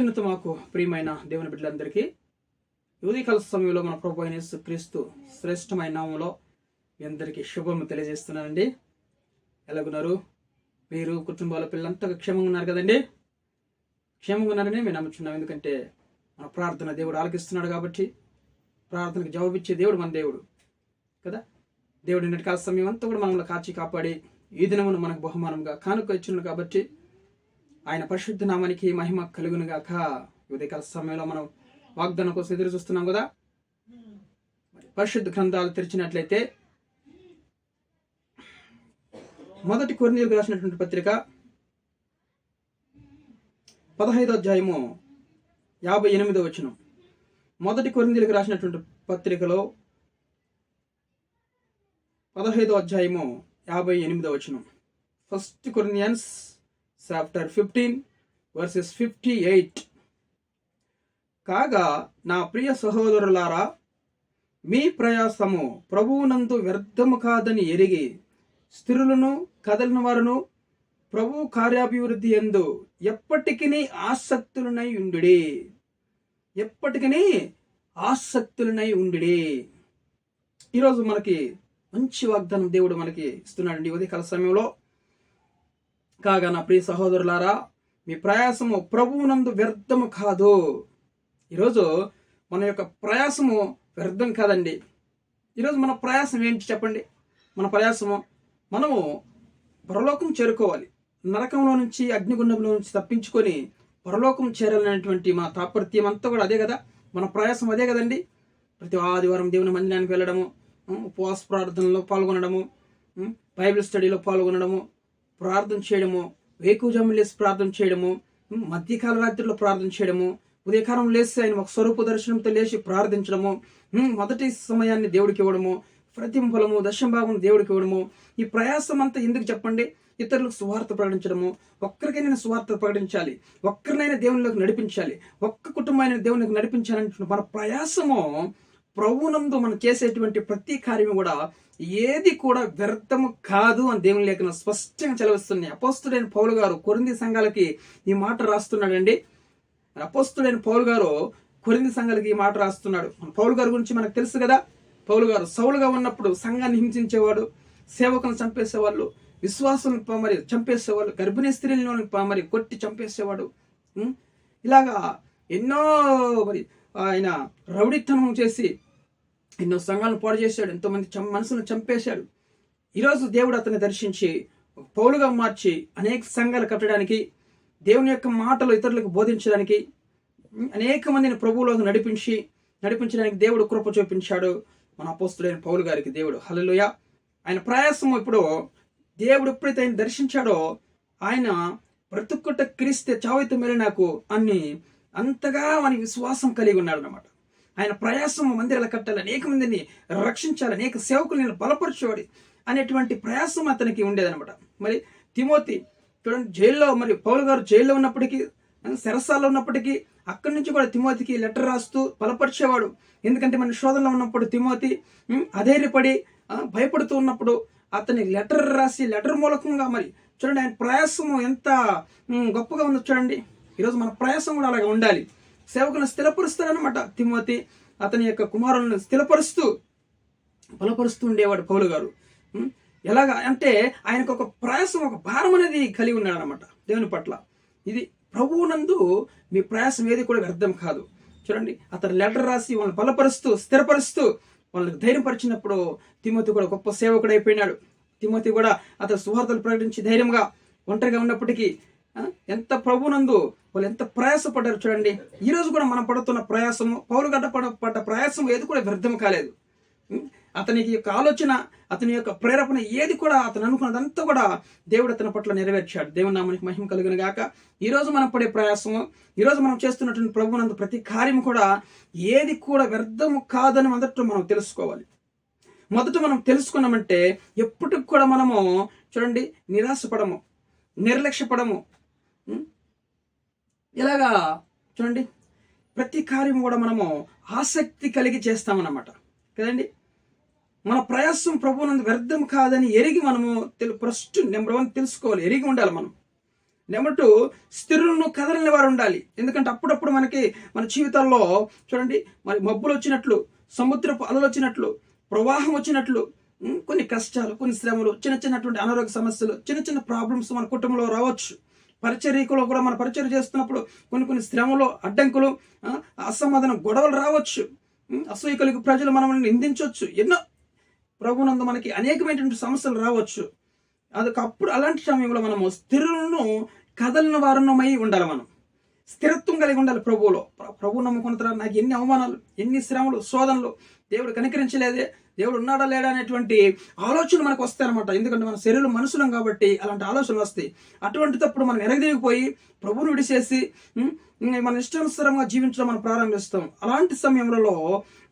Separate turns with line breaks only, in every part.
అత్యున్నత మాకు ప్రియమైన దేవుని బిడ్డలందరికీ ఉదయకాల సమయంలో మన ప్రభు అయిన యేసుక్రీస్తు శ్రేష్టమైన నామంలో మీ అందరికీ శుభము తెలియజేస్తున్నానండి. ఎలాగున్నారు? మీరు కుటుంబాల పిల్లలంతా క్షేమంగా ఉన్నారు కదండి? క్షేమంగా ఉన్నారని మేము నమ్ముచున్నాం. ఎందుకంటే మన ప్రార్థన దేవుడు ఆలకిస్తున్నాడు కాబట్టి, ప్రార్థనకు జవాబిచ్చే దేవుడు మన దేవుడు కదా. దేవుడు నిన్నటి కాల సమయం అంతా కూడా మనల్ని కాచి కాపాడి ఈ దినమును మనకు బహుమానంగా కానుక ఇచ్చినాడు కాబట్టి ఆయన పరిశుద్ధ నామానికి మహిమ కలుగును గాక. ఉదయకాల సమయంలో మనం వాగ్దానం కోసం ఎదురు చూస్తున్నాం కదా. పరిశుద్ధ గ్రంథాలు తెరిచినట్లయితే మొదటి కొరింథీయులకు రాసినటువంటి పత్రిక 15వ అధ్యాయము 58వ వచనం. మొదటి కొరింథీయులకు రాసినటువంటి పత్రికలో 15వ అధ్యాయము 58వ వచనం. First Corinthians chapter 15 versus 58. కాగా నా ప్రియ సహోదరులారా, మీ ప్రయాసము ప్రభువునందు వ్యర్థము కాదని ఎరిగి స్థిరులను కదలిన వారును ప్రభు కార్యాభివృద్ధి యందు ఎప్పటికీ ఆసక్తులనై ఉండుడి. ఎప్పటికీ ఆసక్తులనై ఉండుడి. ఈరోజు మనకి మంచి వాగ్దానం దేవుడు మనకి ఇస్తున్నాడండి ఉదయకాల సమయంలో. కాగా నా ప్రియ సహోదరులారా, మీ ప్రయాసము ప్రభువునందు వ్యర్థము కాదు. ఈరోజు మన యొక్క ప్రయాసము వ్యర్థం కాదండి. ఈరోజు మన ప్రయాసం ఏంటి చెప్పండి? మన ప్రయాసము మనము పరలోకం చేరుకోవాలి. నరకంలో నుంచి, అగ్నిగుండంలో నుంచి తప్పించుకొని పరలోకం చేరాలనేటువంటి మన తాపత్రయం అంతా కూడా అదే కదా. మన ప్రయాసం అదే కదండి. ప్రతి ఆదివారం దేవుని మందిరానికి వెళ్ళడము, ఉపవాస ప్రార్థనలో పాల్గొనడము, బైబిల్ స్టడీలో పాల్గొనడము, ప్రార్థన చేయడము, వేకువజామున లేసి ప్రార్థన చేయడము, మధ్యకాల రాత్రిలో ప్రార్థన చేయడము, ఉదయకాలం లేసి ఆయన ఒక స్వరూప దర్శనంతో లేచి ప్రార్థించడము, మొదటి సమయాన్ని దేవుడికి ఇవ్వడము, ప్రతిఫలము దశంభాగం దేవుడికి ఇవ్వడము. ఈ ప్రయాసం అంతా ఎందుకు చెప్పండి? ఇతరులకు సువార్త ప్రకటించడము. ఒక్కరికైనా సువార్త ప్రకటించాలి, ఒక్కరినైనా దేవునిలోకి నడిపించాలి, ఒక్క కుటుంబాన్ని దేవునికి నడిపించాలంటే మన ప్రయాసము ప్రభువునందు మనం చేసేటువంటి ప్రతి కార్యము కూడా ఏది కూడా వ్యర్థము కాదు అని దేవుని లేఖనం స్పష్టంగా చెలవిస్తున్నాయి. అపోస్తుడైన పౌలు గారు కొరింథీ సంఘాలకి ఈ మాట రాస్తున్నాడండి. అపోస్తుడైన పౌలు గారు కొరింథీ సంఘాలకి ఈ మాట రాస్తున్నాడు. పౌలు గారి గురించి మనకు తెలుసు కదా. పౌలు గారు సౌలుగా ఉన్నప్పుడు సంఘాన్ని హింసించేవాడు, సేవకులను చంపేసేవాళ్ళు, విశ్వాసులను మరి చంపేసేవాళ్ళు, గర్భిణీ స్త్రీలను మరి కొట్టి చంపేసేవాడు. ఇలాగా ఎన్నో మరి ఆయన రౌడితనం చేసి ఎన్నో సంఘాలను పాడు చేశాడు, ఎంతోమంది మనసులను చంపేశాడు. ఈరోజు దేవుడు అతన్ని దర్శించి పౌలుగా మార్చి అనేక సంఘాలు కట్టడానికి, దేవుని యొక్క మాటలు ఇతరులకు బోధించడానికి, అనేక మందిని ప్రభువులోకి నడిపించడానికి దేవుడు కృప చూపించాడు మన అపోస్తుడైన పౌలు గారికి. దేవుడు హల్లెలూయా. ఆయన ప్రయాసం ఇప్పుడు దేవుడు ఎప్పుడైతే ఆయన దర్శించాడో ఆయన బ్రతుకుట క్రీస్తే చావైతే మేలు నాకు అని అంతగా వాని విశ్వాసం కలిగి ఉన్నాడు అన్నమాట. ఆయన ప్రయాసం మందిరాలు కట్టాలి, అనేక మందిని రక్షించాలి, అనేక సేవకులను బలపరచాలి అనేటువంటి ప్రయాసం అతనికి ఉండేదన్నమాట. మరి తిమోతి చూడండి, జైల్లో మరి పౌలు గారు జైల్లో ఉన్నప్పటికీ, చెరసాల్లో ఉన్నప్పటికీ అక్కడి నుంచి కూడా తిమోతికి లెటర్ రాస్తూ బలపరిచేవాడు. ఎందుకంటే మన శోధనలో ఉన్నప్పుడు తిమోతి అధైర్యపడి భయపడుతూ ఉన్నప్పుడు అతని లెటర్ రాసి లెటర్ మూలకంగా మరి చూడండి ఆయన ప్రయాసము ఎంత గొప్పగా ఉందో చూడండి. ఈరోజు మన ప్రయాసం కూడా అలాగే ఉండాలి. సేవకులను స్థిరపరుస్తాడనమాట తిమోతి. అతని యొక్క కుమారులను స్థిరపరుస్తూ బలపరుస్తూ ఉండేవాడు పౌలు గారు. ఎలాగా అంటే ఆయనకు ఒక ప్రయాసం, ఒక భారం అనేది కలిగి ఉన్నాడు అనమాట దేవుని పట్ల. ఇది ప్రభువునందు మీ ప్రయాసం ఏది కూడా వ్యర్థం కాదు. చూడండి అతను లెటర్ రాసి వాళ్ళని బలపరుస్తూ స్థిరపరుస్తూ వాళ్ళకి ధైర్యపరిచినప్పుడు తిమోతి కూడా గొప్ప సేవకుడు అయిపోయినాడు. తిమోతి కూడా అతను సువార్తలు ప్రకటించి ధైర్యంగా ఒంటరిగా ఉన్నప్పటికీ ఎంత ప్రభునందు వాళ్ళు ఎంత ప్రయాసపడ్డారు చూడండి. ఈరోజు కూడా మనం పడుతున్న ప్రయాసము, పౌలు గడ్డ పడ్డ ప్రయాసం ఏది కూడా వ్యర్థం కాలేదు. అతనికి యొక్క ఆలోచన, అతని యొక్క ప్రేరేపణ ఏది కూడా అతను అనుకున్నదంతా కూడా దేవుడు అతని పట్ల నెరవేర్చాడు. దేవుని నామానికి మహిమ కలుగును గాక. ఈరోజు మనం పడే ప్రయాసము, ఈరోజు మనం చేస్తున్నటువంటి ప్రభువునందు ప్రతి కార్యం కూడా ఏది కూడా వ్యర్థము కాదని మొదట మనం తెలుసుకోవాలి. మొదట మనం తెలుసుకున్నామంటే ఎప్పటికి కూడా మనము చూడండి నిరాశపడము, నిర్లక్ష్యపడము. ఇలాగా చూడండి ప్రతి కార్యం కూడా మనము ఆసక్తి కలిగి చేస్తామన్నమాట కదండి. మన ప్రయాసం ప్రభువునందు వ్యర్థం కాదని ఎరిగి మనము ఫస్ట్ నెంబర్ 1 తెలుసుకోవాలి, ఎరిగి ఉండాలి మనం. నెంబర్ 2, స్థిరులను కదలని వారు ఉండాలి. ఎందుకంటే అప్పుడప్పుడు మనకి మన జీవితాల్లో చూడండి, మరి మబ్బులు వచ్చినట్లు, సముద్రపు అలలు వచ్చినట్లు, ప్రవాహం వచ్చినట్లు, కొన్ని కష్టాలు, కొన్ని శ్రమలు, చిన్నటువంటి అనారోగ్య సమస్యలు, చిన్న ప్రాబ్లమ్స్ మన కుటుంబంలో రావచ్చు. పరిచర్యలో కూడా మన పరిచర్య చేస్తున్నప్పుడు కొన్ని శ్రమలు, అడ్డంకులు, అసమాధానం, గొడవలు రావచ్చు. అసూయ కలిగి ప్రజలు మనల్ని నిందించవచ్చు. ఎన్నో ప్రభునందు మనకి అనేకమైనటువంటి సమస్యలు రావచ్చు. అప్పుడు అలాంటి సమయంలో మనము స్థిరులను కదలిన వారణమై ఉండాలి. మనం స్థిరత్వం కలిగి ఉండాలి ప్రభువులో. ప్రభువు నమ్ముకున్న తర్వాత నాకు ఎన్ని అవమానాలు, ఎన్ని శ్రమలు, శోధనలు, దేవుడు కనికరించలేదే, దేవుడు ఉన్నాడా లేడా అనేటువంటి ఆలోచనలు మనకు వస్తాయి అనమాట. ఎందుకంటే మన శరీరం మనుషులం కాబట్టి అలాంటి ఆలోచనలు వస్తాయి. అటువంటిటప్పుడు మనం ఎరగదిరిగిపోయి ప్రభువును విడిచేసి మన ఇష్టానుసారంగా జీవించడం మనం ప్రారంభిస్తాం. అలాంటి సమయంలో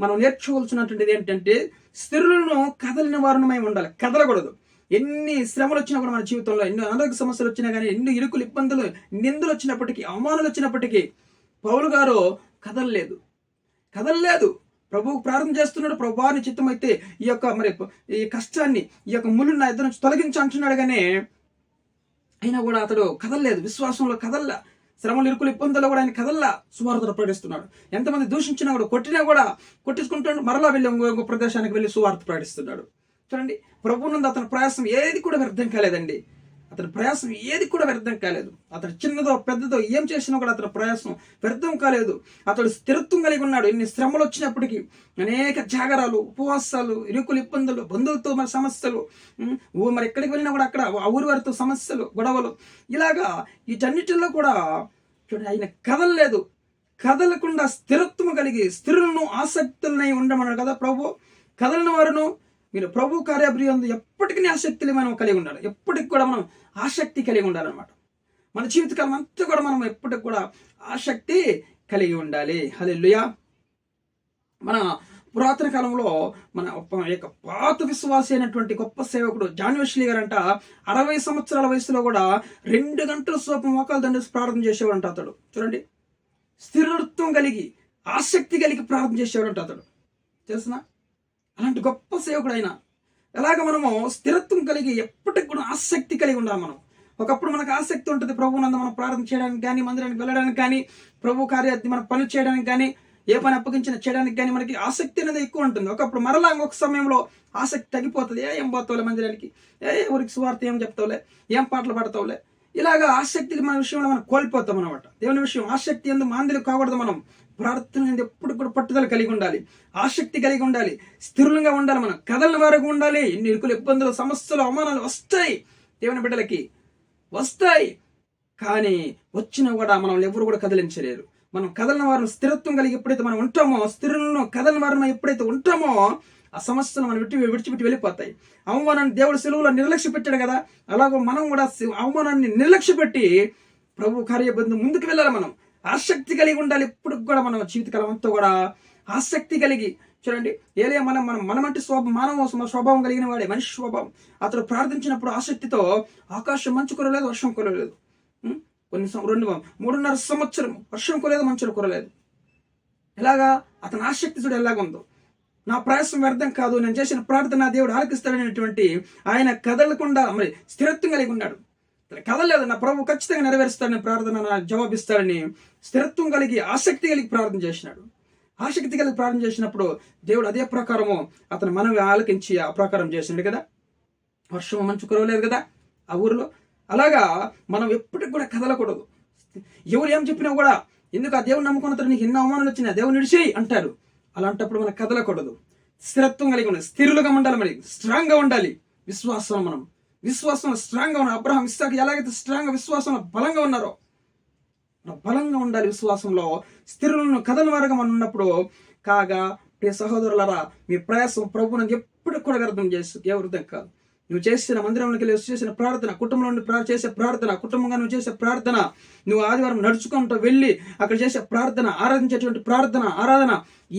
మనం నేర్చుకోవాల్సినటువంటిది ఏంటంటే స్థిరులను కదలిన వారణమై ఉండాలి. కదలకూడదు. ఎన్ని శ్రమలు వచ్చినా కూడా మన జీవితంలో, ఎన్ని అనారోగ్య సమస్యలు వచ్చినా కానీ, ఎన్ని ఇరుకులు, ఇబ్బందులు, నిందలు వచ్చినప్పటికీ, అవమానాలు వచ్చినప్పటికీ పౌలు గారు కదలలేదు. ప్రభువుకు ప్రార్థన చేస్తున్నాడు. ప్రభువా నీ చిత్తం అయితే ఈ కష్టాన్ని, ఈ యొక్క ముళ్ళు నా ఇద్దరు నుంచి తొలగించి అంటున్నాడు. కానీ అయినా కూడా అతడు కదలలేదు. విశ్వాసంలో కదల్లా. శ్రమలు, ఇరుకులు, ఇబ్బందుల్లో కూడా ఆయన కదల్లా సువార్తను ప్రకటిస్తున్నాడు. ఎంతమంది దూషించినా కూడా, కొట్టినా కూడా కొట్టించుకుంటాడు. మరలా వెళ్ళి ఇంకో ప్రదేశానికి వెళ్ళి సువార్త ప్రకటిస్తున్నాడు. చూడండి, ప్రభువునందు అతని ప్రయాసం ఏది కూడా వ్యర్థం కాలేదండి. అతని ప్రయాసం ఏది కూడా వ్యర్థం కాలేదు. అతడు చిన్నదో పెద్దదో ఏం చేసినా కూడా అతని ప్రయాసం వ్యర్థం కాలేదు. అతడు స్థిరత్వం కలిగి ఉన్నాడు. ఎన్ని శ్రమలు వచ్చినప్పటికీ, అనేక జాగరాలు, ఉపవాసాలు, ఇరుకులు, ఇబ్బందులు, బంధువులతో మన సమస్యలు, మరి ఎక్కడికి వెళ్ళినా కూడా అక్కడ ఆ ఊరి వారితో సమస్యలు, గొడవలు, ఇలాగా వీటన్నిటిలో కూడా చూడండి ఆయన కదలలేదు. కదలకుండా స్థిరత్వం కలిగి స్థిరులను ఆసక్తులనై ఉండమన్నాడు కదా ప్రభు. కదలని వారును మీరు ప్రభు కార్యప్రియందు ఎప్పటికీ ఆసక్తిని మనం కలిగి ఉండాలి. ఎప్పటికి కూడా మనం ఆసక్తి కలిగి ఉండాలన్నమాట. మన జీవితకాలం అంతా కూడా మనం ఎప్పటికి కూడా ఆసక్తి కలిగి ఉండాలి. హల్లెలూయా. మన పురాతన కాలంలో మన యొక్క పాత విశ్వాసి అయినటువంటి గొప్ప సేవకుడు జాన్ వెస్లీ గారంట 60 సంవత్సరాల వయసులో కూడా 2 గంటల సేపు మోకాలు దండేసి ప్రార్థన చేసేవాడంట అతడు. చూడండి, స్థిరత్వం కలిగి, ఆసక్తి కలిగి ప్రార్థన చేసేవాడంట అతడు. తెలుసునా? అలాంటి గొప్ప సేవకుడు ఆయన. ఎలాగ మనము స్థిరత్వం కలిగి ఎప్పటికి కూడా ఆసక్తి కలిగి ఉండాలి. మనం ఒకప్పుడు మనకు ఆసక్తి ఉంటుంది ప్రభువునందు మనం ప్రార్థన చేయడానికి కానీ, మందిరానికి వెళ్ళడానికి కానీ, ప్రభు కార్యాన్ని మన పనులు చేయడానికి కానీ, ఏ పని అప్పగించిన చేయడానికి కానీ మనకి ఆసక్తి అనేది ఎక్కువ ఉంటుంది. ఒకప్పుడు మరలా ఇంకొక సమయంలో ఆసక్తి తగ్గిపోతుంది. ఏం పోతావులే మందిరానికి, ఊరికి సువార్త ఏం చెప్తావులే, ఏం పాటలు పాడతావులే, ఇలాగా ఆసక్తికి మన విషయంలో మనం కోల్పోతాం అనమాట. దేవుని విషయం ఆసక్తి ఎందుకు మాందిలు కాకూడదు. మనం ప్రార్థన ఎప్పుడు కూడా పట్టుదల కలిగి ఉండాలి, ఆసక్తి కలిగి ఉండాలి, స్థిరంగా ఉండాలి. మనం కదలని వరకు ఉండాలి. ఎన్ని ఇరుకులు, ఇబ్బందులు, సమస్యలు, అవమానాలు వస్తాయి, దేవుని బిడ్డలకి వస్తాయి. కానీ వచ్చినా కూడా మనం ఎవరు కూడా కదిలించలేరు. మనం కదలని వారిని స్థిరత్వం కలిగి ఎప్పుడైతే మనం ఉంటామో, స్థిరంలో కదలని వారిని ఎప్పుడైతే ఉంటామో ఆ సమస్యలు మనం విడిచిపెట్టి వెళ్ళిపోతాయి. అవమానాన్ని దేవుడు సెలవులో నిర్లక్ష్య పెట్టాడు కదా, అలాగో మనం కూడా అవమానాన్ని నిర్లక్ష్య పెట్టి ప్రభు కార్యబంధం ముందుకు వెళ్ళాలి. మనం ఆసక్తి కలిగి ఉండాలి. ఎప్పుడు కూడా మనం జీవితకాలం అంతా కూడా ఆసక్తి కలిగి చూడండి. ఏలే మనమంటే మానవ స్వభావం కలిగిన వాడే, మనిషి స్వభావం. అతడు ప్రార్థించినప్పుడు ఆసక్తితో ఆకాశం మంచు కురలేదు, వర్షం కురలేదు. కొన్ని 3.5 సంవత్సరం వర్షం కురలేదు, మంచులు కురలేదు. ఎలాగా అతని ఆసక్తి చూడు ఎలాగుందో. నా ప్రయాసం వ్యర్థం కాదు, నేను చేసిన ప్రార్థన దేవుడు ఆలకిస్తాడనేటువంటి ఆయన కదలకుండా మరి స్థిరత్వం కలిగి ఉన్నాడు. కదలలేదు. నా ప్రభు ఖచ్చితంగా నెరవేరుస్తాడని ప్రార్థన జవాబిస్తాడని స్థిరత్వం కలిగి, ఆసక్తి కలిగి ప్రార్థన చేసినాడు. ఆసక్తి కలిగి ప్రార్థన చేసినప్పుడు దేవుడు అదే ప్రకారము అతను మనవి ఆలకించి ఆ ప్రకారం చేసినాడు కదా. వర్షం మంచు కురవలేదు కదా ఆ ఊరిలో. అలాగా మనం ఎప్పటికి కూడా కదలకూడదు. ఎవరు ఏం చెప్పినా కూడా, ఎందుకు ఆ దేవుని నమ్ముకున్న తర్వాత నీకు ఎన్నో అవమానాలు వచ్చినా దేవుని విడిచేయి అంటారు. అలాంటప్పుడు మనం కదలకూడదు. స్థిరత్వం కలిగి ఉండాలి, స్థిరులుగా ఉండాలి, మరి స్ట్రాంగ్గా ఉండాలి. విశ్వాసంలో స్ట్రాంగ్గా ఉన్నారు. అబ్రహాం, ఇస్సాకు ఎలాగైతే స్ట్రాంగ్గా విశ్వాసంలో బలంగా ఉన్నారో బలంగా ఉండాలి. విశ్వాసంలో స్థిరులను కదలని వారుగా మనం ఉన్నప్పుడు కాగా ప్రియ సహోదరులారా, మీ ప్రయాసం ప్రభువుని ఎప్పుడు కూడా వ్యర్థం వృద్ధం కాదు. నువ్వు చేసిన మందిరంలోకి వెళ్ళి చేసిన ప్రార్థన, కుటుంబంలో నుండి చేసే ప్రార్థన, కుటుంబంగా నువ్వు చేసే ప్రార్థన, నువ్వు ఆదివారం నడుచుకుంటూ వెళ్ళి అక్కడ చేసే ప్రార్థన, ఆరాధించేటువంటి ఆరాధన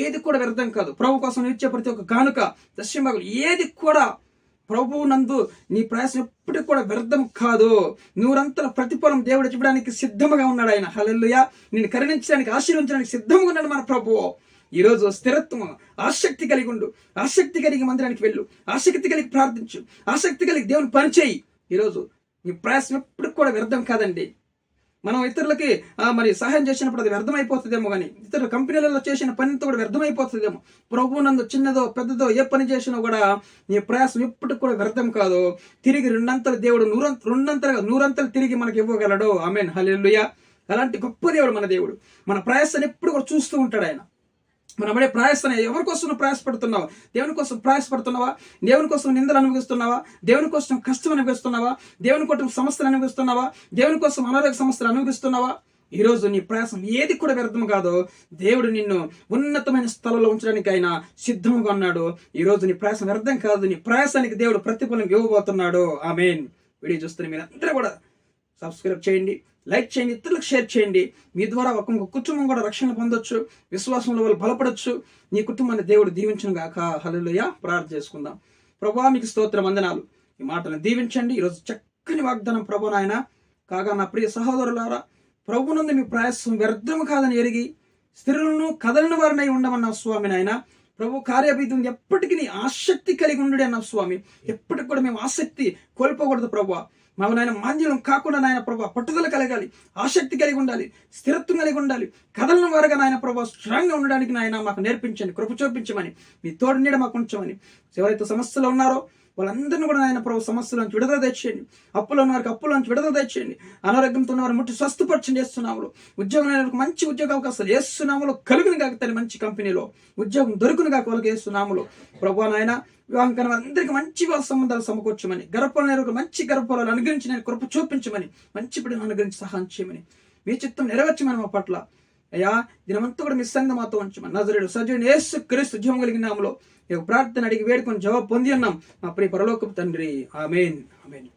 ఏది కూడా వ్యర్థం కాదు. ప్రభు కోసం నువ్వు ఇచ్చే ప్రతి ఒక్క కానుక, దశమభాగం ఏది కూడా ప్రభువు నందు నీ ప్రయాసం ఎప్పటికి కూడా వ్యర్థం కాదు. నూరంతల ప్రతిఫలం దేవుడు చెప్పడానికి సిద్ధంగా ఉన్నాడు ఆయన. హల్లెలూయా. నిన్ను కరుణించడానికి, ఆశీర్వించడానికి సిద్ధంగా ఉన్నాడు మన ప్రభువు. ఈరోజు స్థిరత్వం, ఆసక్తి కలిగి ఉండు, ఆసక్తి కలిగి మందిరానికి వెళ్ళు, ఆసక్తి కలిగి ప్రార్థించు, ఆసక్తి కలిగి దేవుని పనిచేయి. ఈరోజు నీ ప్రయాసం ఎప్పుడు కూడా వ్యర్థం కాదండి. మనం ఇతరులకి మరి సహాయం చేసినప్పుడు అది వ్యర్థమైపోతుందేమో, కానీ ఇతరుల కంపెనీలలో చేసిన పనితో కూడా వ్యర్థమైపోతుందేమో. ప్రభువునందు చిన్నదో పెద్దదో ఏ పని చేసినా కూడా నీ ప్రయాసం ఎప్పటికి కూడా వ్యర్థం కాదు. తిరిగి రెండంతలు దేవుడు నూరంతలు తిరిగి మనకి ఇవ్వగలడు. ఆమేన్, హల్లెలూయా. అలాంటి గొప్ప దేవుడు మన దేవుడు. మన ప్రయాసాన్ని ఎప్పుడు కూడా చూస్తూ ఉంటాడు ఆయన. మనం పడే ప్రయాసన, ఎవరి కోసం నువ్వు ప్రయాసపడుతున్నావా? దేవుని కోసం ప్రయాసపడుతున్నావా? దేవుని కోసం నిందలు అనుభవిస్తున్నావా? దేవుని కోసం కష్టం అనుభవిస్తున్నావా? దేవుని కోసం సమస్యలు అనుభవిస్తున్నావా? దేవుని కోసం అనారోగ్య సమస్యలు అనుభవిస్తున్నావా? ఈరోజు నీ ప్రయాసం ఏది కూడా వ్యర్థం కాదో. దేవుడు నిన్ను ఉన్నతమైన స్థలంలో ఉంచడానికి ఆయన సిద్ధంగా ఉన్నాడు. ఈరోజు నీ ప్రయాసం వ్యర్థం కాదు. నీ ప్రయాసానికి దేవుడు ప్రతిఫలం ఇవ్వబోతున్నాడు. ఆమేన్. వీడియో చూస్తున్న మీరు అందరూ కూడా సబ్స్క్రైబ్ చేయండి, లైక్ చేయండి, ఇతరులకు షేర్ చేయండి. మీ ద్వారా ఒక్కొక్క కుటుంబం కూడా రక్షణ పొందొచ్చు, విశ్వాసంలో వాళ్ళు బలపడొచ్చు. నీ కుటుంబాన్ని దేవుడు దీవించును గాక. హల్లెలూయా. ప్రార్థన చేసుకుందాం. ప్రభువా, మీకు స్తోత్రం, వందనాలు. ఈ మాటలను దీవించండి. ఈరోజు చక్కని వాగ్దానం ప్రభు నాయన. కాగా నా ప్రియ సహోదరులారా, ప్రభునందు మీ ప్రయాసం వ్యర్థం కాదని ఎరిగి స్థిరులను కదలని వారినై ఉండమన్న స్వామి నాయన. ప్రభు కార్యాభివృద్ధి ఎప్పటికీ ఆసక్తి కలిగి ఉండు అన్న స్వామి. ఎప్పటికి కూడా మేము ఆసక్తి కోల్పోకూడదు ప్రభు. మా నాయన మాంద్యం కాకుండా నాయన ప్రభా పట్టుదల కలగాలి, ఆసక్తి కలిగి ఉండాలి, స్థిరత్వం కలిగి ఉండాలి. కథలను వారుగా నాయన ప్రభా స్ట్రాంగ్గా ఉండడానికి నాయన మాకు నేర్పించండి, కృప చూపించమని, మీ తోడు నీడ మాకు ఉంచమని. ఎవరైతే సమస్యలు ఉన్నారో వాళ్ళందరినీ కూడా నాయన ప్రభు సమస్యల నుంచి విడుదల తెచ్చేయండి. అప్పులో ఉన్న వారికి అప్పుల నుంచి విడుదల తెచ్చేయండి. అనారోగ్యంతో ఉన్న వారిని ముట్టి స్వస్థపరచండి. చేస్తున్నాములు ఉద్యోగం మంచి ఉద్యోగ అవకాశాలు వేస్తున్నాములు కలుగుని కాక తన మంచి కంపెనీలో ఉద్యోగం దొరుకుని కాక వాళ్ళకి వేస్తున్నాములు. ప్రభు నాయన వివాహం కానీ అందరికీ మంచి సంబంధాలు సమకూర్చమని, గర్భఫలాలు మంచి గర్భఫలాలు అనుగ్రహించి నేను కృప చూపించమని, మంచి బిడ్డను అనుగ్రహించి సహాయం చేయమని, మీ చిత్తం నెరవేర్చమని మా పట్ల అయ్యా దినమంతా కూడా మీ సంగ మాతో ఉంచమని నజరేయుడు సజీవుని యేసు క్రీస్తు జీవం కలిగిన నామములో ప్రార్థన అడిగి వేడుకొని జవాబు పొంది ఉన్నాం మా ప్రియ పరలోకపు తండ్రి. ఆమేన్, ఆమేన్.